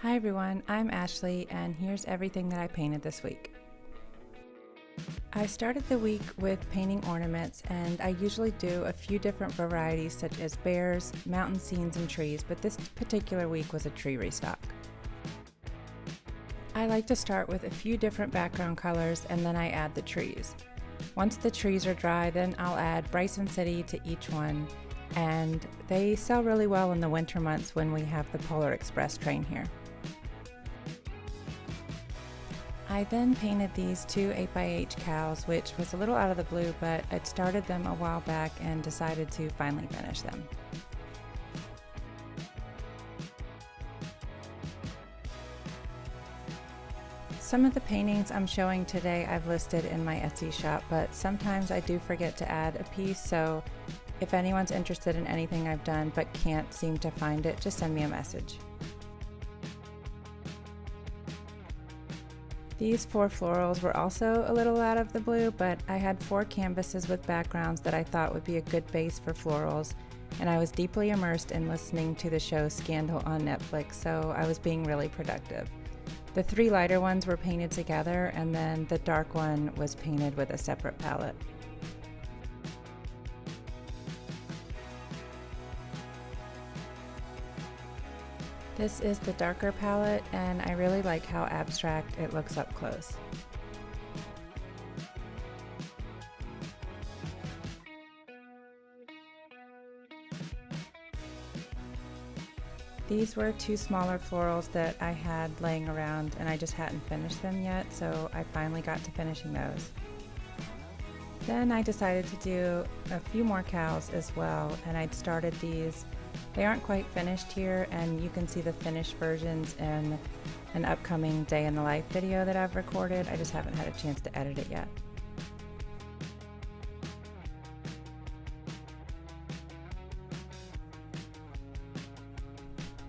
Hi everyone, I'm Ashley and here's everything that I painted this week. I started the week with painting ornaments and I usually do a few different varieties such as bears, mountain scenes, and trees, but this particular week was a tree restock. I like to start with a few different background colors and then I add the trees. Once the trees are dry, then I'll add Bryson City to each one, and they sell really well in the winter months when we have the Polar Express train here. I then painted these two 8x8 cows, which was a little out of the blue, but I'd started them a while back and decided to finally finish them. Some of the paintings I'm showing today I've listed in my Etsy shop, but sometimes I do forget to add a piece, so if anyone's interested in anything I've done but can't seem to find it, just send me a message. These 4 florals were also a little out of the blue, but I had 4 canvases with backgrounds that I thought would be a good base for florals, and I was deeply immersed in listening to the show Scandal on Netflix, so I was being really productive. The 3 lighter ones were painted together, and then the dark one was painted with a separate palette. This is the darker palette, and I really like how abstract it looks up close. These were 2 smaller florals that I had laying around and I just hadn't finished them yet, so I finally got to finishing those. Then I decided to do a few more cows as well, and I'd started these. They aren't quite finished here, and you can see the finished versions in an upcoming day in the life video that I've recorded. I just haven't had a chance to edit it yet.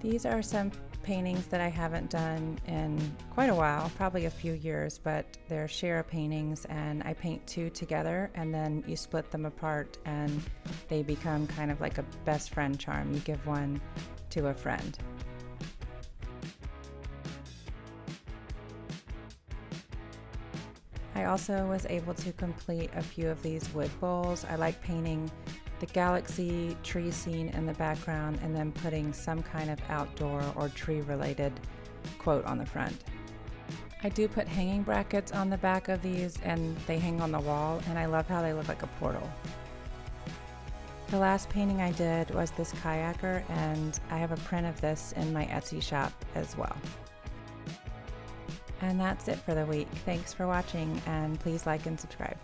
These are some paintings that I haven't done in quite a while, probably a few years, but they're Shara paintings, and I paint 2 together and then you split them apart and they become kind of like a best friend charm. You give one to a friend. I also was able to complete a few of these wood bowls. I like painting the galaxy tree scene in the background and then putting some kind of outdoor or tree related quote on the front. I do put hanging brackets on the back of these and they hang on the wall, and I love how they look like a portal. The last painting I did was this kayaker, and I have a print of this in my Etsy shop as well. And that's it for the week. Thanks for watching, and please like and subscribe.